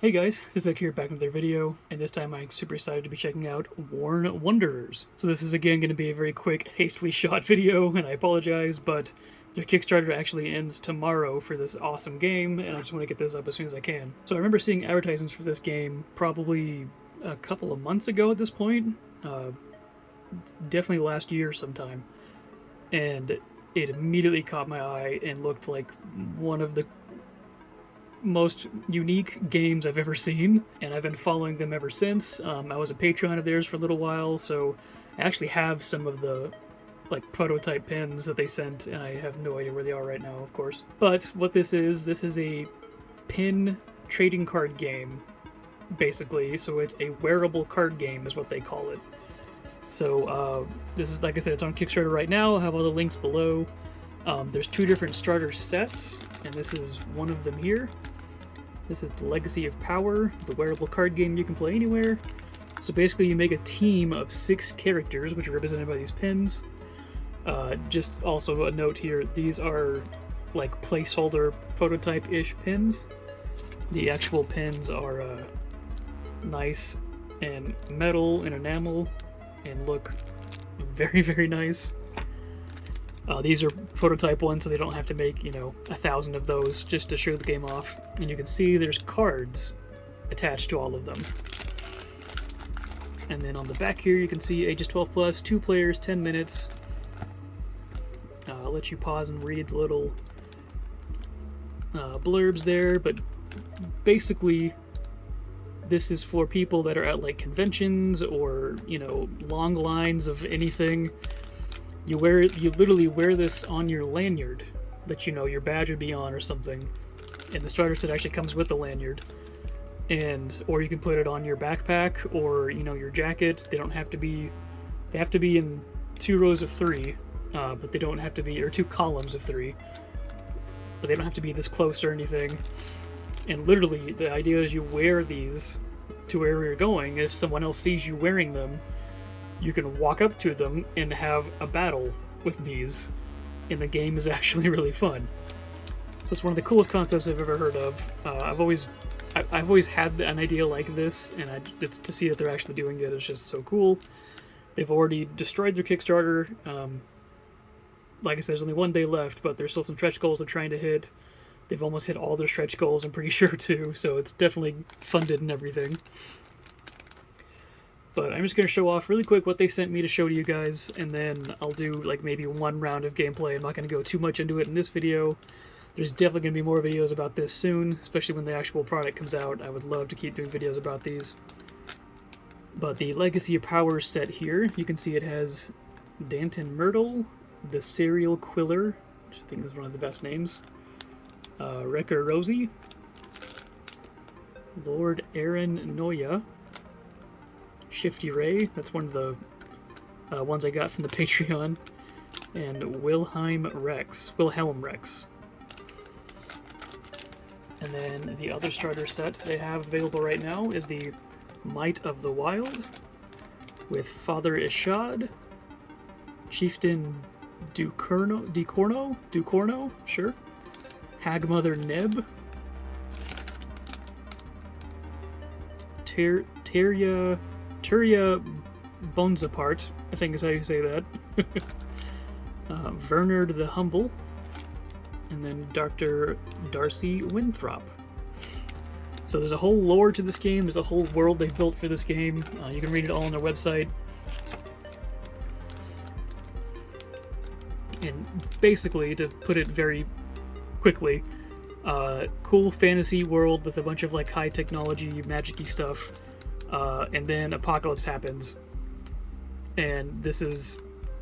Hey guys, this is Zach here back with another video, and this time I'm super excited to be checking out Worn Wanderers. So this is again going to be a very quick, hastily shot video, and I apologize, but their Kickstarter actually ends tomorrow for this awesome game, and I just want to get this up as soon as I can. So I remember seeing advertisements for this game probably a couple of months ago at this point, definitely last year sometime, and it immediately caught my eye and looked like one of the most unique games I've ever seen, and I've been following them ever since. I was a Patreon of theirs for a little while, so I actually have some of the prototype pins that they sent, and I have no idea where they are right now, of course. But what this is a pin trading card game, basically. So it's a wearable card game is what they call it. So this is, like I said, it's on Kickstarter right now. I'll have all the links below. There's two different starter sets, and this is one of them here. This is the Legacy of Power, the wearable card game you can play anywhere. So basically you make a team of 6 characters, which are represented by these pins. Just also a note here, these are like placeholder prototype-ish pins. The actual pins are nice and metal and enamel and look very, very nice. These are prototype ones, so they don't have to make, 1,000 of those just to show the game off. And you can see there's cards attached to all of them. And then on the back here, you can see ages 12 plus, 2 players, 10 minutes. I'll let you pause and read the little blurbs there, but basically, this is for people that are at like conventions or, long lines of anything. You literally wear this on your lanyard that your badge would be on or something. And the starter set actually comes with the lanyard. Or you can put it on your backpack or, your jacket. They have to be in 2 rows of 3, but they don't have to be, or 2 columns of 3. But they don't have to be this close or anything. And literally, the idea is you wear these to wherever you're going. If someone else sees you wearing them, you can walk up to them and have a battle with these, and the game is actually really fun. So it's one of the coolest concepts I've ever heard of. I've always had an idea like this, and it's to see that they're actually doing it is just so cool. They've already destroyed their Kickstarter. Like I said, there's only 1 day left, but there's still some stretch goals they're trying to hit. They've almost hit all their stretch goals, I'm pretty sure, too, so it's definitely funded and everything. But I'm just going to show off really quick what they sent me to show to you guys, and then I'll do maybe 1 round of gameplay. I'm not going to go too much into it in this video. There's definitely going to be more videos about this soon, especially when the actual product comes out. I would love to keep doing videos about these. But the Legacy of Power set here, you can see it has Danton Myrtle, the Serial Quiller, which I think is one of the best names, Wrecker Rosie, Lord Aaron Noya, Shifty Ray, that's one of the ones I got from the Patreon, and Wilhelm Rex. And then the other starter set they have available right now is the Might of the Wild, with Father Ishad, Chieftain Ducorno, sure, Hagmother Neb, Turia Bonzapart, I think is how you say that. Vernard the Humble, and then Dr. Darcy Winthrop. So there's a whole lore to this game, there's a whole world they built for this game. You can read it all on their website. And basically, to put it very quickly, cool fantasy world with a bunch of high technology, magic-y stuff. And then apocalypse happens, and this is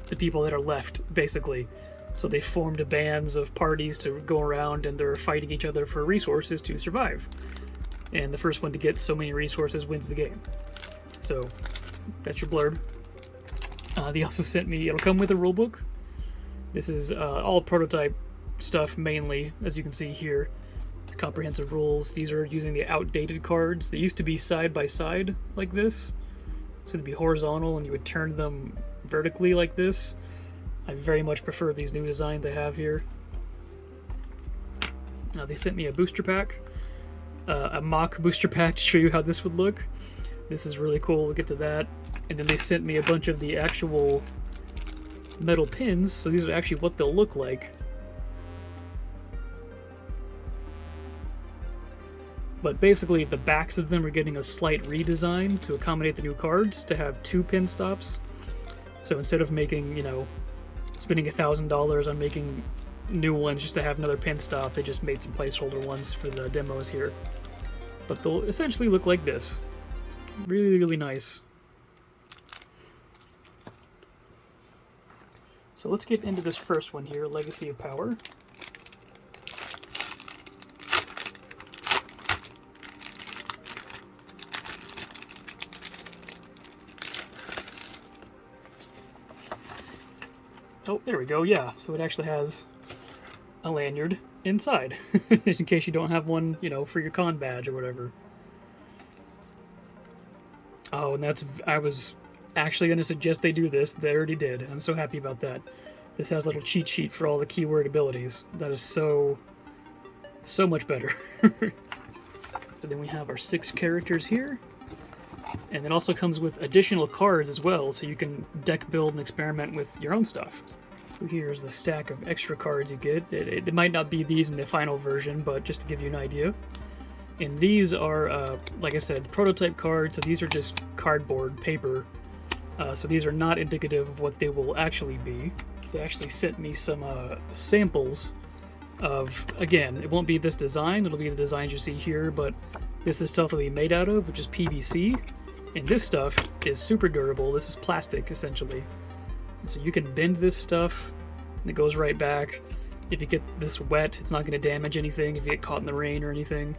the people that are left, basically. So they formed bands of parties to go around, and they're fighting each other for resources to survive. And the first one to get so many resources wins the game. So that's your blurb. They also sent me, it'll come with a rulebook. This is all prototype stuff mainly, as you can see here. Comprehensive rules. These are using the outdated cards. They used to be side by side like this, so they'd be horizontal and you would turn them vertically like this. I very much prefer these new designs they have here. They sent me a booster pack. a mock booster pack to show you how this would look. This is really cool. We'll get to that. And then they sent me a bunch of the actual metal pins, so these are actually what they'll look like. But basically, the backs of them are getting a slight redesign to accommodate the new cards to have 2 pin stops. So instead of making, you know, spending $1,000 on making new ones just to have another pin stop, they just made some placeholder ones for the demos here. But they'll essentially look like this. Really, really nice. So let's get into this first one here, Legacy of Power. Oh, there we go, yeah. So it actually has a lanyard inside, just in case you don't have one, you know, for your con badge or whatever. Oh, and I was actually going to suggest they do this. They already did. I'm so happy about that. This has a little cheat sheet for all the keyword abilities. That is so much better. So then we have our 6 characters here. And it also comes with additional cards as well, so you can deck build and experiment with your own stuff. So here's the stack of extra cards you get. It might not be these in the final version, but just to give you an idea. And these are, like I said, prototype cards, so these are just cardboard, paper. So these are not indicative of what they will actually be. They actually sent me some samples of, again, it won't be this design, it'll be the designs you see here, but this is stuff that we made out of, which is PVC. And this stuff is super durable. This is plastic, essentially. And so you can bend this stuff, and it goes right back. If you get this wet, it's not going to damage anything if you get caught in the rain or anything.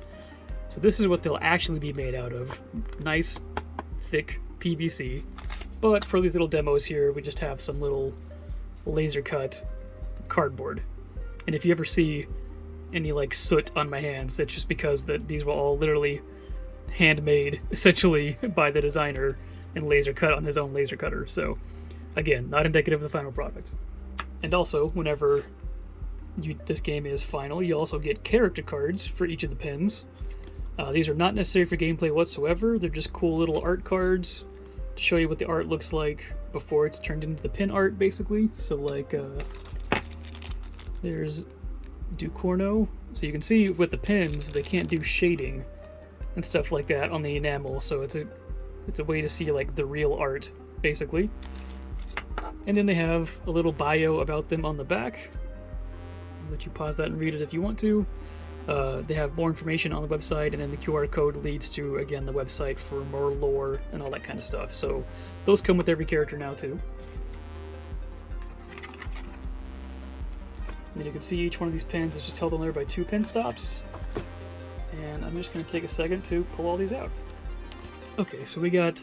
So this is what they'll actually be made out of. Nice, thick PVC. But for these little demos here, we just have some little laser cut cardboard. And if you ever see any like soot on my hands, that's just because these were all literally handmade, essentially, by the designer and laser cut on his own laser cutter. So again, not indicative of the final product. And also, whenever this game is final, you also get character cards for each of the pins. These are not necessary for gameplay whatsoever. They're just cool little art cards to show you what the art looks like before it's turned into the pin art, basically. So like, there's Ducorno. So you can see with the pins, they can't do shading and stuff like that on the enamel. So it's a way to see like the real art, basically. And then they have a little bio about them on the back. I'll let you pause that and read it if you want to. They have more information on the website, and then the QR code leads to, again, the website for more lore and all that kind of stuff. So those come with every character now, too. And then you can see each one of these pins is just held on there by 2 pin stops. And I'm just going to take a second to pull all these out. Okay, so we got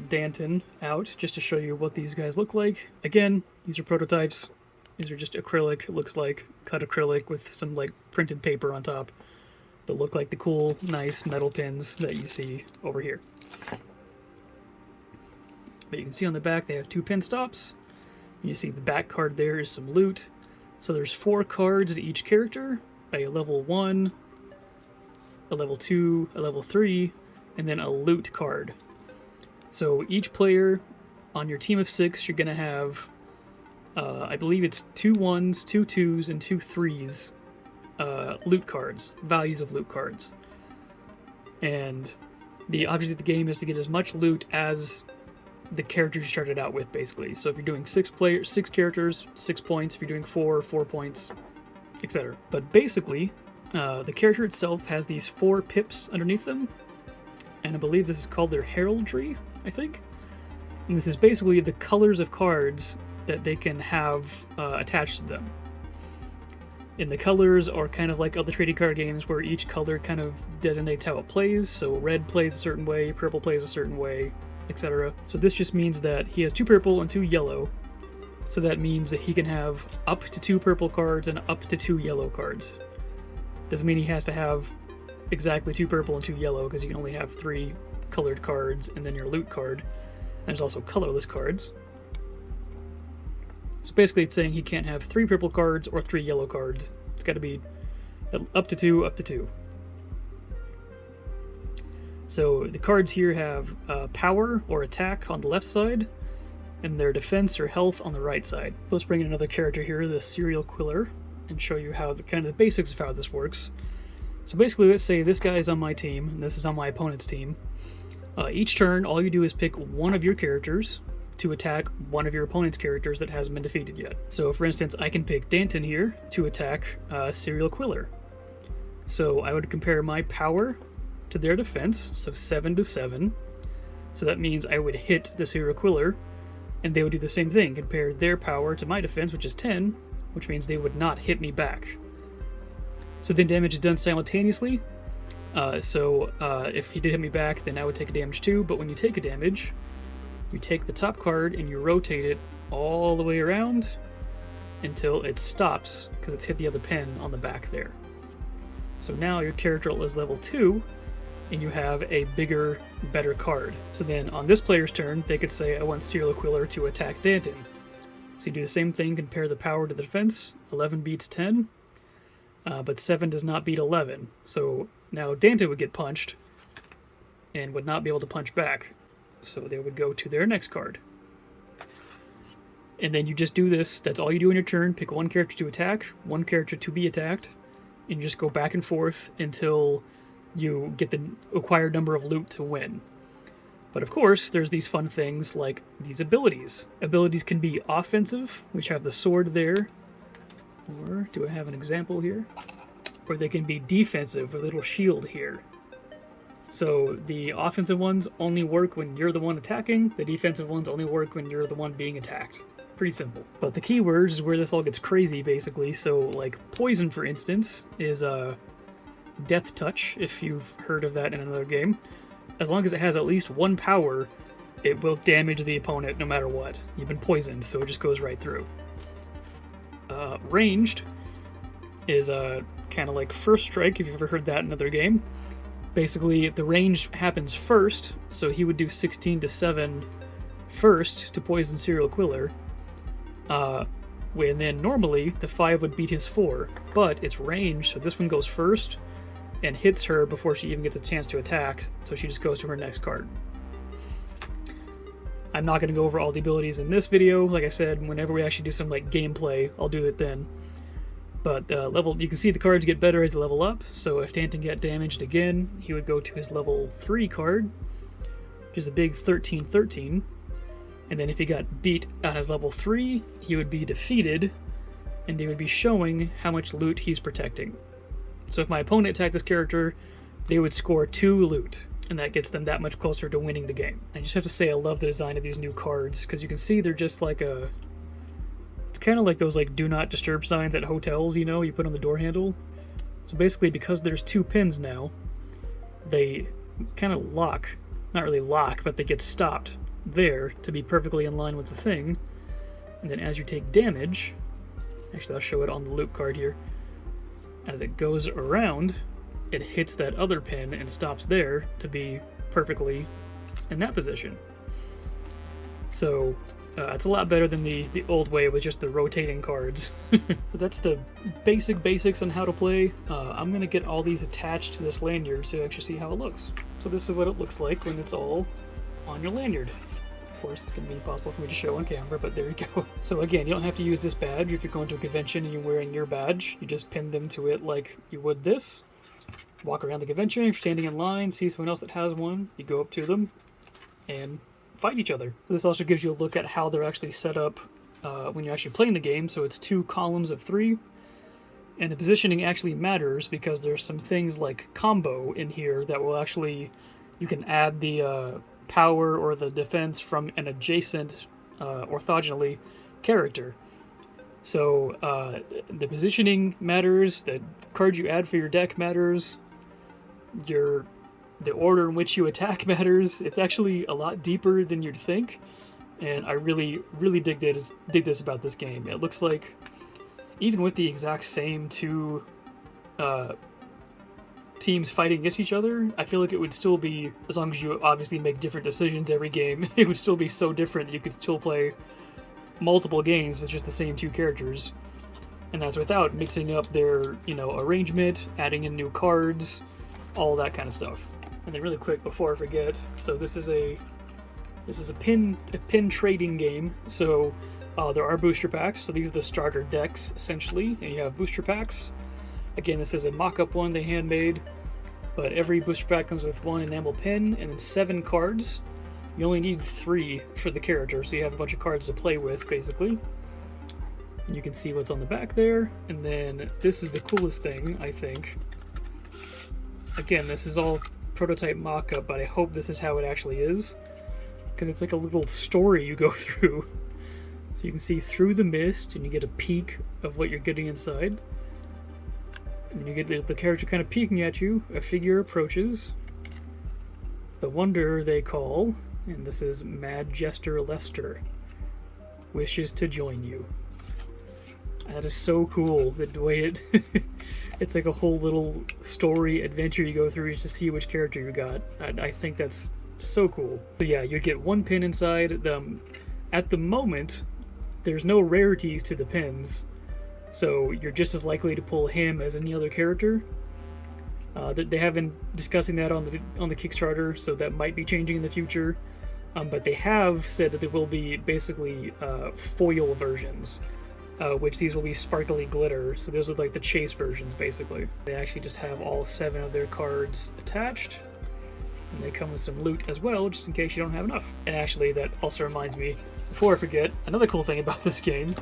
Danton out, just to show you what these guys look like. Again, these are prototypes. These are just acrylic, it looks like, cut acrylic with some like printed paper on top that look like the cool, nice metal pins that you see over here. But you can see on the back they have 2 pin stops. And you see the back card there is some loot. So there's 4 cards to each character, a level 1, a level 2, a level 3, and then a loot card. So each player on your team of 6, you're going to have I believe it's 2 1s, 2 2s, and 2 3s loot cards, values of loot cards. And the object of the game is to get as much loot as the characters you started out with, basically. So if you're doing 6 characters, 6 points. If you're doing 4 points, etc. But basically, the character itself has these 4 pips underneath them, and I believe this is called their heraldry, I think. And this is basically the colors of cards that they can have attached to them. And the colors are kind of like other trading card games where each color kind of designates how it plays. So red plays a certain way, purple plays a certain way, etc. So this just means that he has 2 purple and 2 yellow. So that means that he can have up to 2 purple cards and up to 2 yellow cards. Doesn't mean he has to have exactly 2 purple and 2 yellow, because you can only have 3 colored cards and then your loot card. And there's also colorless cards. So basically it's saying he can't have 3 purple cards or 3 yellow cards. It's got to be up to 2, up to 2. So the cards here have power or attack on the left side, and their defense or health on the right side. Let's bring in another character here, the Serial Quiller, and show you how the kind of the basics of how this works. So basically, let's say this guy is on my team, and this is on my opponent's team. Each turn, all you do is pick one of your characters to attack one of your opponent's characters that hasn't been defeated yet. So for instance, I can pick Danton here to attack Serial Quiller. So I would compare my power to their defense, so 7 to 7. So that means I would hit the Serial Quiller, and they would do the same thing, compare their power to my defense, which is 10, which means they would not hit me back. So then damage is done simultaneously. If he did hit me back, then I would take a damage too, but when you take a damage, you take the top card and you rotate it all the way around until it stops, because it's hit the other pin on the back there. So now your character is level 2, and you have a bigger, better card. So then on this player's turn, they could say, I want Serial Quiller to attack Danton. So you do the same thing, compare the power to the defense. 11 beats 10, but 7 does not beat 11. So now Danton would get punched and would not be able to punch back. So they would go to their next card. And then you just do this. That's all you do in your turn. Pick one character to attack, one character to be attacked, and you just go back and forth until you get the required number of loot to win. But of course, there's these fun things like these abilities. Abilities can be offensive, which have the sword there. Or do I have an example here? Or they can be defensive with a little shield here. So the offensive ones only work when you're the one attacking. The defensive ones only work when you're the one being attacked. Pretty simple. But the keywords is where this all gets crazy, basically. So like poison, for instance, is Death Touch, if you've heard of that in another game. As long as it has at least one power, it will damage the opponent no matter what. You've been poisoned, so it just goes right through. Ranged is kind of like First Strike, if you've ever heard that in another game. Basically, the range happens first, so he would do 16 to 7 first to poison Serial Quiller. And then normally, the 5 would beat his 4, but it's ranged, so this one goes first and hits her before she even gets a chance to attack, so she just goes to her next card. I'm not going to go over all the abilities in this video. Like I said, whenever we actually do some like gameplay, I'll do it then. But you can see the cards get better as they level up, so if Danton got damaged again, he would go to his level 3 card, which is a big 13-13. And then if he got beat on his level 3, he would be defeated, and they would be showing how much loot he's protecting. So if my opponent attacked this character, they would score 2 loot, and that gets them that much closer to winning the game. I just have to say I love the design of these new cards, because you can see they're just like a... It's kind of like those like do not disturb signs at hotels, you know, you put on the door handle. So basically, because there's 2 pins now, they kind of lock. Not really lock, but they get stopped there to be perfectly in line with the thing. And then as you take damage, actually I'll show it on the loot card here, as it goes around, it hits that other pin and stops there to be perfectly in that position. So it's a lot better than the old way with just the rotating cards. But that's the basics on how to play. I'm going to get all these attached to this lanyard so you actually see how it looks. So this is what it looks like when it's all on your lanyard. Of course, it's going to be impossible for me to show on camera, but there you go. So again, you don't have to use this badge if you're going to a convention and you're wearing your badge. You just pin them to it like you would this. Walk around the convention, if you're standing in line, see someone else that has one, you go up to them and fight each other. So this also gives you a look at how they're actually set up when you're actually playing the game. So it's 2 columns of 3, and the positioning actually matters because there's some things like combo in here that will actually, you can add the power or the defense from an adjacent orthogonally character. So the positioning matters, the cards you add for your deck matters, the order in which you attack matters. It's actually a lot deeper than you'd think, and I really dig this about this game. It looks like, even with the exact same 2 teams fighting against each other, I feel like it would still be, as long as you obviously make different decisions every game, it would still be so different that you could still play multiple games with just the same 2 characters. And that's without mixing up their, arrangement, adding in new cards, all that kind of stuff. And then really quick before I forget, so this is a pin trading game. So there are booster packs. So these are the starter decks essentially, and you have booster packs. Again, this is a mock-up one they handmade, but every booster pack comes with 1 enamel pin and then 7 cards. You only need 3 for the character, so you have a bunch of cards to play with, basically. And you can see what's on the back there. And then this is the coolest thing, I think. Again, this is all prototype mock-up, but I hope this is how it actually is, because it's like a little story you go through. So you can see through the mist, and you get a peek of what you're getting inside. And you get the character kind of peeking at you. A figure approaches. The wonder they call, and this is Mad Jester Lester, wishes to join you. That is so cool, the way it... it's like a whole little story adventure you go through just to see which character you got. I think that's so cool. So yeah, you get 1 pin inside. At the moment, there's no rarities to the pins, so you're just as likely to pull him as any other character. They have been discussing that on the Kickstarter, so that might be changing in the future. But they have said that there will be basically foil versions, which these will be sparkly glitter. So those are like the chase versions, basically. They actually just have all 7 of their cards attached, and they come with some loot as well, just in case you don't have enough. And actually, that also reminds me, before I forget, another cool thing about this game,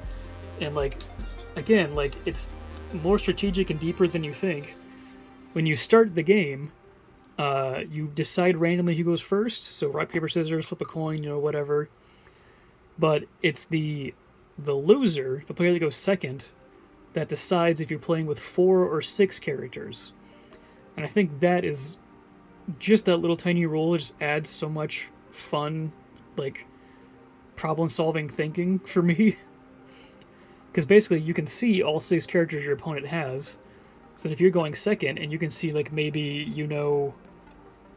and like, again, like, it's more strategic and deeper than you think. When you start the game, you decide randomly who goes first. So rock, paper, scissors, flip a coin, whatever. But it's the loser, the player that goes second, that decides if you're playing with 4 or 6 characters. And I think that is just that little tiny rule. It just adds so much fun, like, problem-solving thinking for me. Because basically you can see all 6 characters your opponent has. So if you're going second and you can see, like, maybe,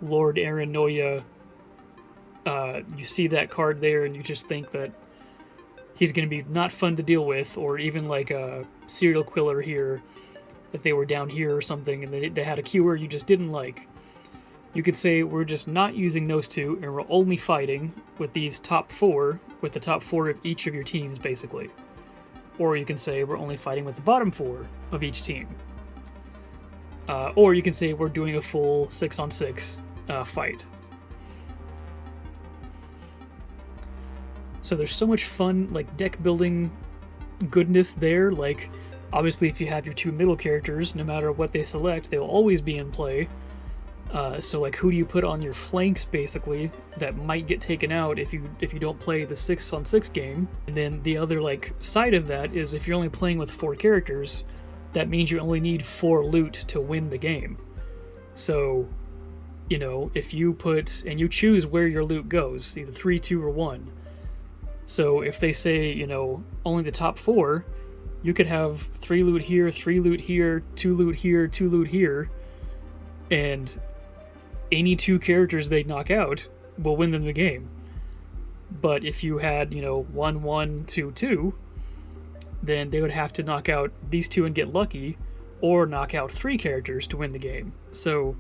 Lord Aaron Noya, you see that card there and you just think that he's going to be not fun to deal with, or even like a serial killer here, if they were down here or something and they had a keyword you just didn't like. You could say, we're just not using those 2 and we're only fighting with these top 4, with the top 4 of each of your teams, basically. Or you can say, we're only fighting with the bottom 4 of each team. Or you can say we're doing a full 6-on-6 fight. So there's so much fun, like, deck building goodness there. Like, obviously if you have your 2 middle characters, no matter what they select, they'll always be in play. So like, who do you put on your flanks, basically, that might get taken out if you don't play the 6-on-6 game? And then the other, like, side of that is, if you're only playing with 4 characters, that means you only need 4 loot to win the game. So, if you put, and you choose where your loot goes, either 3, 2, or 1. So if they say, only the top 4, you could have 3 loot here, 3 loot here, 2 loot here, 2 loot here, and any 2 characters they knock out will win them the game. But if you had, 1, 1, 2, 2, then they would have to knock out these 2 and get lucky, or knock out 3 characters to win the game. So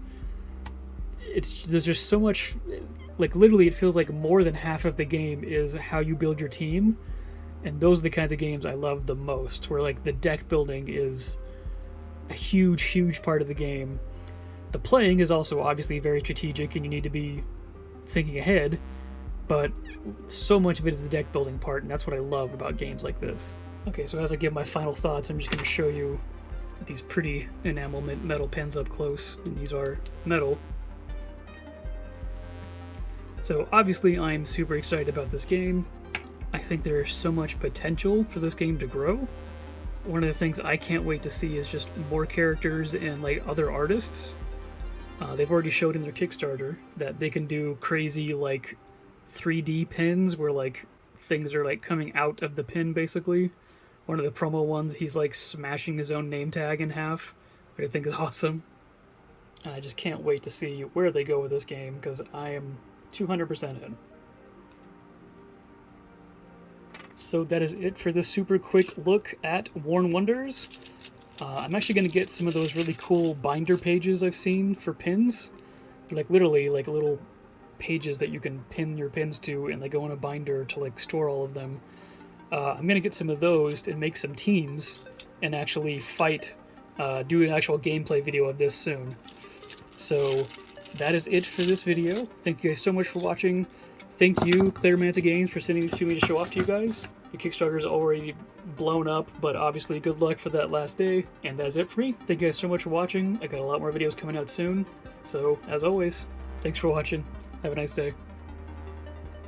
there's just so much, like, literally it feels like more than half of the game is how you build your team, and those are the kinds of games I love the most, where, like, the deck building is a huge part of the game. The playing is also obviously very strategic, and you need to be thinking ahead, but so much of it is the deck building part, and that's what I love about games like this. Okay, so as I give my final thoughts, I'm just going to show you these pretty enamel metal pens up close, and these are metal. So obviously I'm super excited about this game. I think there's so much potential for this game to grow. One of the things I can't wait to see is just more characters and, like, other artists. They've already showed in their Kickstarter that they can do crazy, like, 3D pins where, like, things are, like, coming out of the pin, basically. One of the promo ones, he's, like, smashing his own name tag in half, which I think is awesome. And I just can't wait to see where they go with this game, because I am 200% in. So that is it for this super quick look at Worn Wonders. I'm actually going to get some of those really cool binder pages I've seen for pins, They're like literally like little pages that you can pin your pins to, and they go in a binder to like store all of them. I'm gonna get some of those and make some teams and actually fight, do an actual gameplay video of this soon. So that is it for this video. Thank you guys so much for watching. Thank you, Claire Manta Games, for sending these to me to show off to you guys. Your Kickstarter is already blown up, but obviously good luck for that last day. And that is it for me. Thank you guys so much for watching. I got a lot more videos coming out soon. So, as always, thanks for watching. Have a nice day.